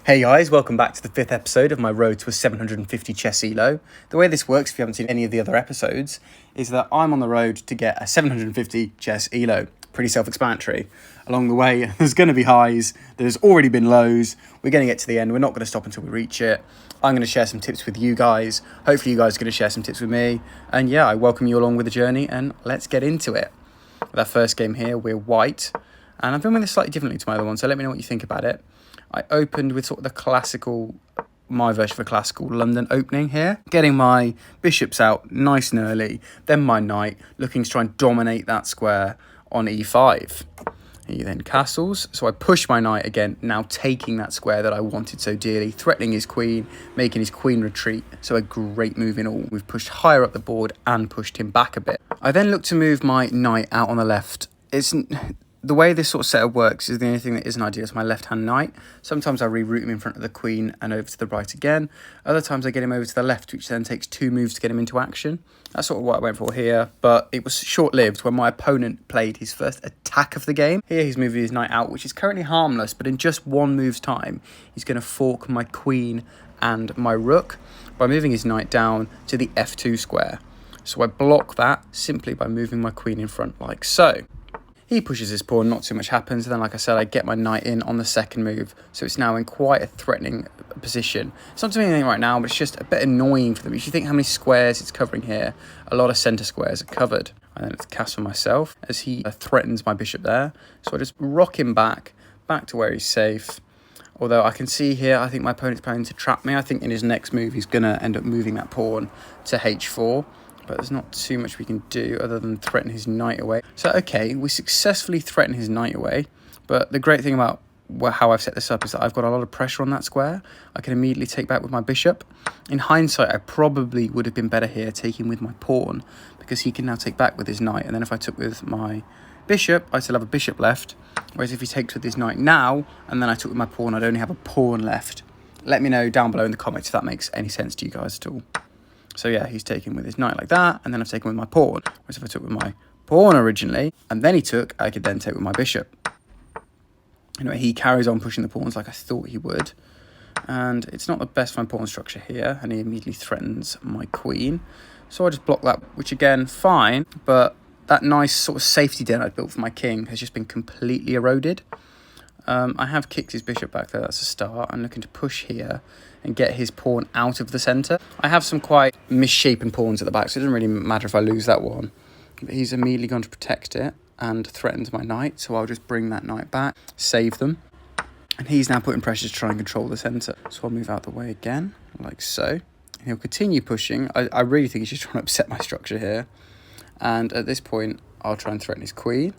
Hey guys, welcome back to the 5th episode of my road to a 750 Chess Elo. The way this works, if you haven't seen any of the other episodes, is that I'm on the road to get a 750 Chess Elo. Pretty self-explanatory. Along the way, there's going to be highs, there's already been lows, we're going to get to the end, we're not going to stop until we reach it. I'm going to share some tips with you guys, hopefully you guys are going to share some tips with me, and yeah, I welcome you along with the journey, and let's get into it. With our first game here, we're white, and I'm filming this slightly differently to my other one, so let me know what you think about it. I opened with sort of the classical, my version of a classical London opening here. Getting my bishops out nice and early, then my knight, looking to try and dominate that square on e5. He then castles, so I push my knight again, now taking that square that I wanted so dearly, threatening his queen, making his queen retreat, so a great move in all. We've pushed higher up the board and pushed him back a bit. I then look to move my knight out on the left. The way this sort of setup works is the only thing that isn't ideal is my left-hand knight. Sometimes I reroute him in front of the queen and over to the right again. Other times I get him over to the left, which then takes 2 moves to get him into action. That's sort of what I went for here, but it was short-lived when my opponent played his first attack of the game. Here he's moving his knight out, which is currently harmless, but in just 1 move's time, he's going to fork my queen and my rook by moving his knight down to the f2 square. So I block that simply by moving my queen in front like so. He pushes his pawn, not too much happens, and then like I said, I get my knight in on the second move, so it's now in quite a threatening position. It's not doing anything right now, but it's just a bit annoying for them. If you think how many squares it's covering here, a lot of centre squares are covered. And then it's cast for myself, as he threatens my bishop there, so I just rock him back to where he's safe. Although I can see here, I think my opponent's planning to trap me. I think in his next move, he's going to end up moving that pawn to h4. But there's not too much we can do other than threaten his knight away. So, okay, we successfully threaten his knight away. But the great thing about how I've set this up is that I've got a lot of pressure on that square. I can immediately take back with my bishop. In hindsight, I probably would have been better here taking with my pawn, because he can now take back with his knight. And then if I took with my bishop, I still have a bishop left. Whereas if he takes with his knight now, and then I took with my pawn, I'd only have a pawn left. Let me know down below in the comments if that makes any sense to you guys at all. So yeah, he's taken with his knight like that, and then I've taken with my pawn. Whereas if I took with my pawn originally, and then he took, I could then take with my bishop. Anyway, he carries on pushing the pawns like I thought he would. And it's not the best fine pawn structure here, and he immediately threatens my queen. So I just block that, which again, fine, but that nice sort of safety den I'd built for my king has just been completely eroded. I have kicked his bishop back there, that's a start. I'm looking to push here and get his pawn out of the centre. I have some quite misshapen pawns at the back, so it doesn't really matter if I lose that one. But he's immediately gone to protect it and threatens my knight, so I'll just bring that knight back, save them. And he's now putting pressure to try and control the centre. So I'll move out the way again, like so. And he'll continue pushing. I really think he's just trying to upset my structure here. And at this point, I'll try and threaten his queen.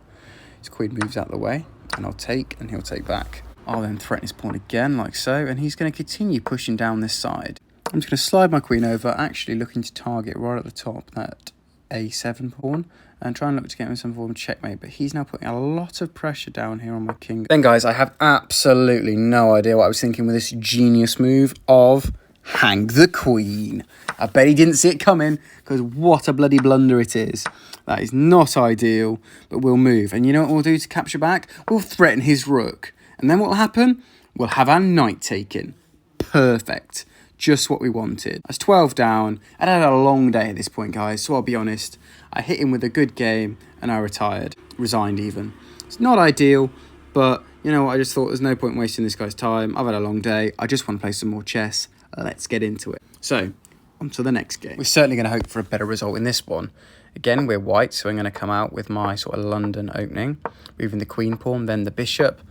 His queen moves out the way, and I'll take, and he'll take back. I'll then threaten his pawn again, like so, and he's going to continue pushing down this side. I'm just going to slide my queen over, actually looking to target right at the top, that a7 pawn, and try and look to get him some form of checkmate, but he's now putting a lot of pressure down here on my king. Then, guys, I have absolutely no idea what I was thinking with this genius move of hang the queen. I bet he didn't see it coming, because what a bloody blunder it is. That is not ideal, but we'll move. And you know what we'll do to capture back? We'll threaten his rook. And then what will happen? We'll have our knight taken. Perfect. Just what we wanted. That's 12 down. I'd had a long day at this point, guys, so I'll be honest. I hit him with a good game, and I retired. Resigned, even. It's not ideal, but, you know what? I just thought there's no point wasting this guy's time. I've had a long day. I just want to play some more chess. Let's get into it. So, on to the next game. We're certainly going to hope for a better result in this one. Again, we're white, so I'm going to come out with my sort of London opening. Moving the queen pawn, then the bishop.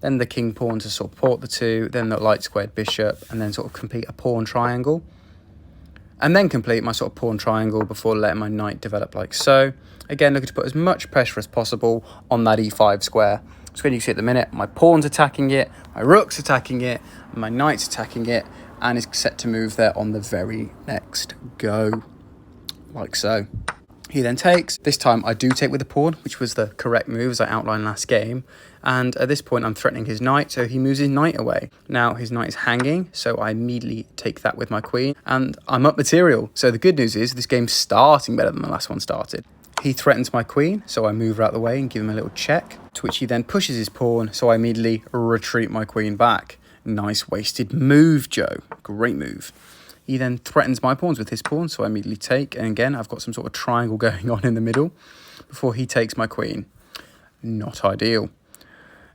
Then the king pawn to support the two, then the light squared bishop, and then sort of complete a pawn triangle. And then complete my sort of pawn triangle before letting my knight develop like so. Again, looking to put as much pressure as possible on that e5 square. So when you see at the minute, my pawn's attacking it, my rook's attacking it, my knight's attacking it, and is set to move there on the very next go. Like so. He then takes. This time I do take with the pawn, which was the correct move as I outlined last game. And at this point I'm threatening his knight, so he moves his knight away. Now his knight is hanging, so I immediately take that with my queen. And I'm up material. So the good news is this game's starting better than the last one started. He threatens my queen, so I move her out the way and give him a little check. To which he then pushes his pawn, so I immediately retreat my queen back. Nice wasted move, Joe. Great move. He then threatens my pawns with his pawn, so I immediately take. And again, I've got some sort of triangle going on in the middle before he takes my queen. Not ideal.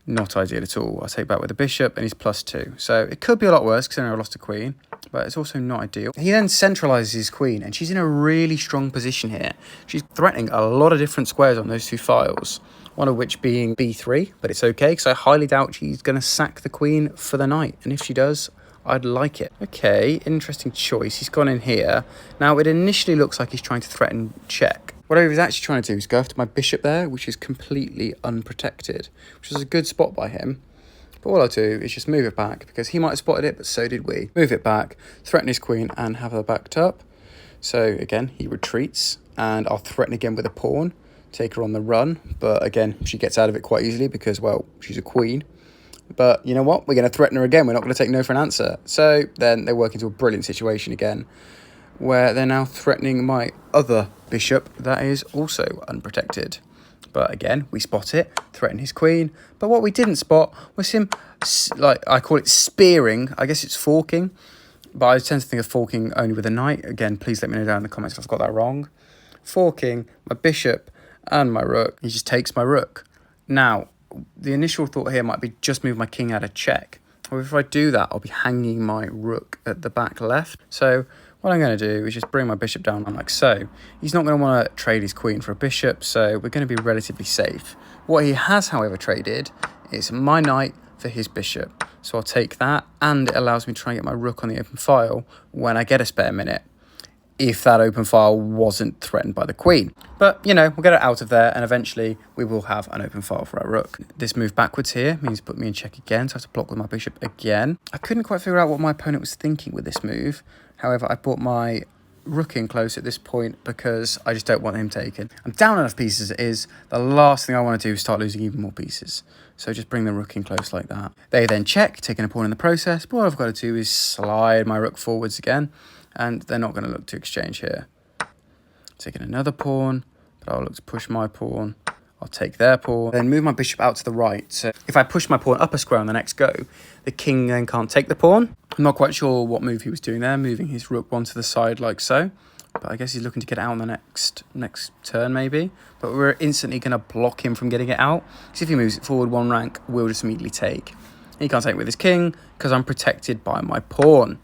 Not ideal at all. I take back with the bishop and he's +2. So it could be a lot worse considering I lost a queen, but it's also not ideal. He then centralizes his queen and she's in a really strong position here. She's threatening a lot of different squares on those two files, one of which being b3, but it's okay because I highly doubt she's going to sack the queen for the knight. And if she does, I'd like it. Okay, interesting choice. He's gone in here. Now, it initially looks like he's trying to threaten check. What I was actually trying to do is go after my bishop there, which is completely unprotected, which is a good spot by him. But all I'll do is just move it back, because he might have spotted it, but so did we. Move it back, threaten his queen, and have her backed up. So again, he retreats, and I'll threaten again with a pawn, take her on the run. But again, she gets out of it quite easily because, well, she's a queen. But you know what? We're going to threaten her again. We're not going to take no for an answer. So then they work into a brilliant situation again, where they're now threatening my other bishop that is also unprotected. But again, we spot it, threaten his queen. But what we didn't spot was him, like I call it spearing. I guess it's forking. But I tend to think of forking only with a knight. Again, please let me know down in the comments if I've got that wrong. Forking my bishop and my rook. He just takes my rook. Now, the initial thought here might be just move my king out of check. Or if I do that, I'll be hanging my rook at the back left. So what I'm going to do is just bring my bishop down like so. He's not going to want to trade his queen for a bishop, so we're going to be relatively safe. What he has, however, traded is my knight for his bishop. So I'll take that, and it allows me to try and get my rook on the open file when I get a spare minute, if that open file wasn't threatened by the queen. But, you know, we'll get it out of there, and eventually we will have an open file for our rook. This move backwards here means put me in check again, so I have to block with my bishop again. I couldn't quite figure out what my opponent was thinking with this move. However, I brought my rook in close at this point because I just don't want him taken. I'm down enough pieces as it is. The last thing I want to do is start losing even more pieces. So just bring the rook in close like that. They then check, taking a pawn in the process. But what I've got to do is slide my rook forwards again. And they're not going to look to exchange here. Taking another pawn, but I'll look to push my pawn. I'll take their pawn, then move my bishop out to the right. So if I push my pawn up a square on the next go, the king then can't take the pawn. I'm not quite sure what move he was doing there, moving his rook one to the side like so. But I guess he's looking to get it out on the next turn maybe. But we're instantly going to block him from getting it out. Because if he moves it forward one rank, we'll just immediately take. He can't take with his king because I'm protected by my pawn.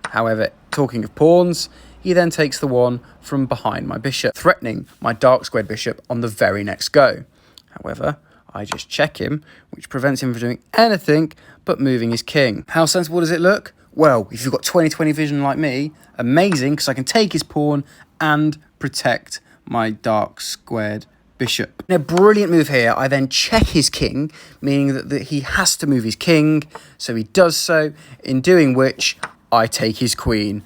However, talking of pawns, he then takes the one from behind my bishop, threatening my dark squared bishop on the very next go. However, I just check him, which prevents him from doing anything but moving his king. How sensible does it look? Well, if you've got 20/20 vision like me, amazing, because I can take his pawn and protect my dark squared bishop. In a brilliant move here, I then check his king, meaning that he has to move his king, so he does so, in doing which I take his queen.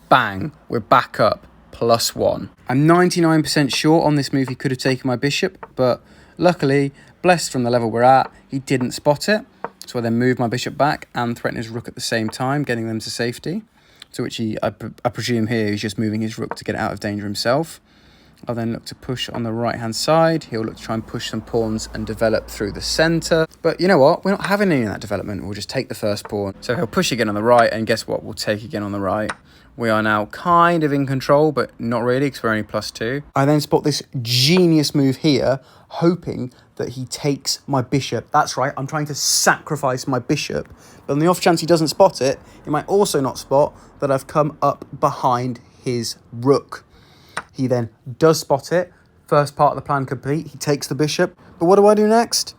Bang, we're back up, +1. I'm 99% sure on this move he could have taken my bishop, but luckily, blessed from the level we're at, he didn't spot it. So I then move my bishop back and threaten his rook at the same time, getting them to safety. To which I presume here he's just moving his rook to get out of danger himself. I'll then look to push on the right-hand side. He'll look to try and push some pawns and develop through the centre. But you know what? We're not having any of that development. We'll just take the first pawn. So he'll push again on the right, and guess what? We'll take again on the right. We are now kind of in control, but not really because we're only +2. I then spot this genius move here, hoping that he takes my bishop. That's right, I'm trying to sacrifice my bishop. But on the off chance he doesn't spot it, he might also not spot that I've come up behind his rook. He then does spot it. First part of the plan complete. He takes the bishop. But what do I do next?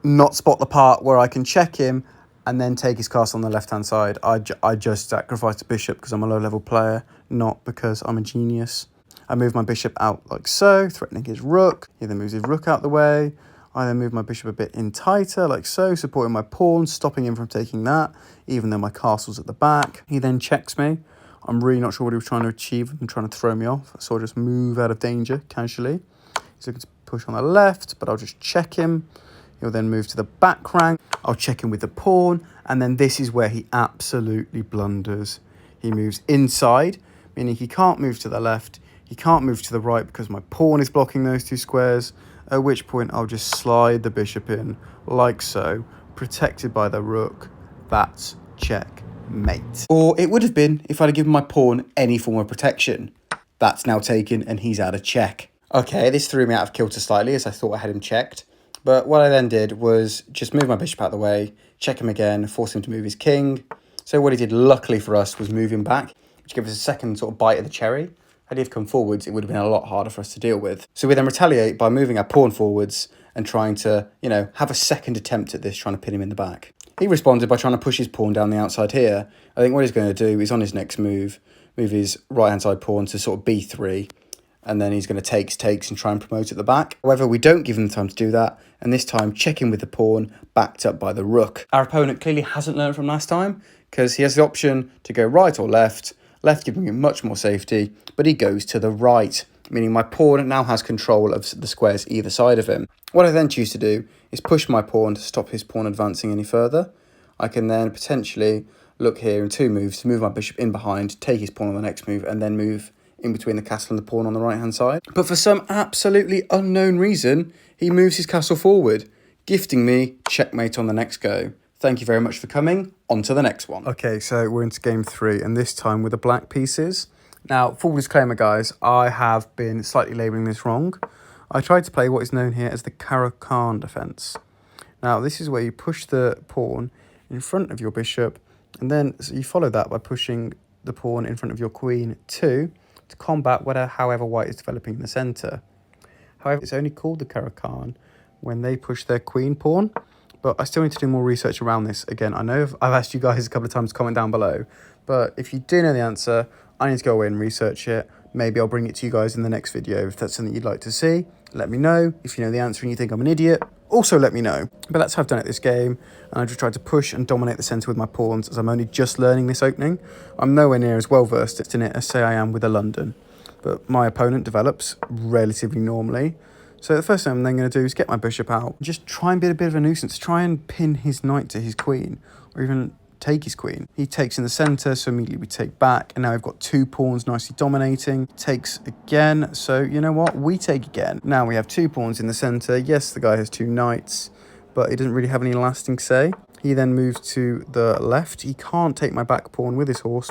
Not spot the part where I can check him and then take his castle on the left-hand side. I just sacrificed the bishop because I'm a low-level player, not because I'm a genius. I move my bishop out like so, threatening his rook. He then moves his rook out the way. I then move my bishop a bit in tighter, like so, supporting my pawn, stopping him from taking that, even though my castle's at the back. He then checks me. I'm really not sure what he was trying to achieve and trying to throw me off. So I'll just move out of danger casually. He's looking to push on the left, but I'll just check him. He'll then move to the back rank. I'll check him with the pawn. And then this is where he absolutely blunders. He moves inside, meaning he can't move to the left. He can't move to the right because my pawn is blocking those two squares. At which point I'll just slide the bishop in like so, protected by the rook. That's checkmate. Or it would have been if I'd have given my pawn any form of protection. That's now taken and he's out of check. Okay, this threw me out of kilter slightly as I thought I had him checked. But what I then did was just move my bishop out of the way, check him again, force him to move his king. So what he did, luckily for us, was move him back, which gave us a second sort of bite of the cherry. Had he have come forwards, it would have been a lot harder for us to deal with. So we then retaliate by moving our pawn forwards and trying to, have a second attempt at this, trying to pin him in the back. He responded by trying to push his pawn down the outside here. I think what he's going to do is on his next move his right-hand side pawn to sort of b3, and then he's going to takes and try and promote at the back. However, we don't give him the time to do that, and this time checking with the pawn, backed up by the rook. Our opponent clearly hasn't learned from last time, because he has the option to go right or left giving him much more safety, but he goes to the right, meaning my pawn now has control of the squares either side of him. What I then choose to do is push my pawn to stop his pawn advancing any further. I can then potentially look here in two moves to move my bishop in behind, take his pawn on the next move, and then move in between the castle and the pawn on the right-hand side. But for some absolutely unknown reason, he moves his castle forward, gifting me checkmate on the next go. Thank you very much for coming. On to the next one. Okay, so we're into game 3, and this time with the black pieces. Now, full disclaimer, guys, I have been slightly labelling this wrong. I tried to play what is known here as the Caro-Kann defence. Now, this is where you push the pawn in front of your bishop, and then so you follow that by pushing the pawn in front of your queen to combat however white is developing in the centre. However, it's only called the Caro-Kann when they push their queen pawn, but I still need to do more research around this. Again, I know I've asked you guys a couple of times to comment down below, but if you do know the answer, I need to go away and research it. Maybe I'll bring it to you guys in the next video. If that's something you'd like to see, let me know. If you know the answer and you think I'm an idiot, also let me know. But that's how I've done it this game, and I just tried to push and dominate the centre with my pawns as I'm only just learning this opening. I'm nowhere near as well versed in it as say I am with a London, but my opponent develops relatively normally. So the first thing I'm then going to do is get my bishop out, just try and be a bit of a nuisance, try and pin his knight to his queen, or even take his queen. He takes in the centre, so immediately we take back, and now we've got two pawns nicely dominating. Takes again, so you know what, we take again. Now we have two pawns in the centre. Yes, the guy has two knights, but he doesn't really have any lasting say. He then moves to the left. He can't take my back pawn with his horse,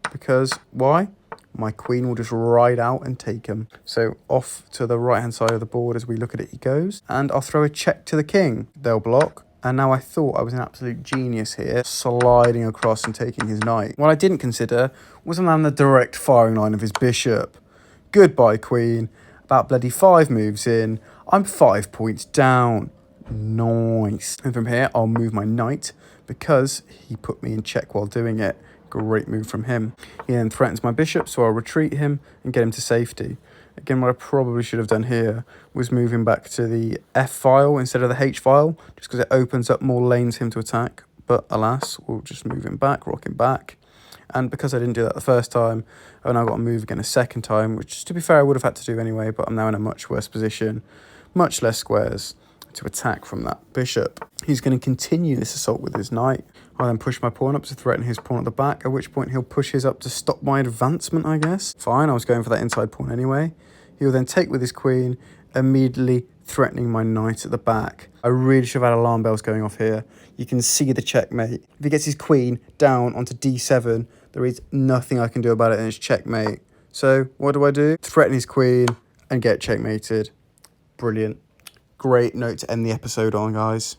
because why? My queen will just ride out and take him. So off to the right-hand side of the board as we look at it, he goes. And I'll throw a check to the king. They'll block. And now I thought I was an absolute genius here, sliding across and taking his knight. What I didn't consider was around the direct firing line of his bishop. Goodbye, queen. About bloody 5 moves in, I'm 5 points down. Nice. And from here, I'll move my knight because he put me in check while doing it. Great move from him. He then threatens my bishop, so I'll retreat him and get him to safety. Again, what I probably should have done here was move him back to the F file instead of the H file, just because it opens up more lanes for him to attack. But alas, we'll just move him back, rock him back. And because I didn't do that the first time, I've now got to move again a second time, which, to be fair, I would have had to do anyway, but I'm now in a much worse position, much less squares to attack from that bishop. He's going to continue this assault with his knight. I'll then push my pawn up to threaten his pawn at the back, at which point he'll push his up to stop my advancement, I guess. Fine, I was going for that inside pawn anyway. He'll then take with his queen, immediately threatening my knight at the back. I really should have had alarm bells going off here. You can see the checkmate. If he gets his queen down onto d7, there is nothing I can do about it, and it's checkmate. So what do? Threaten his queen and get checkmated. Brilliant. Great note to end the episode on, guys.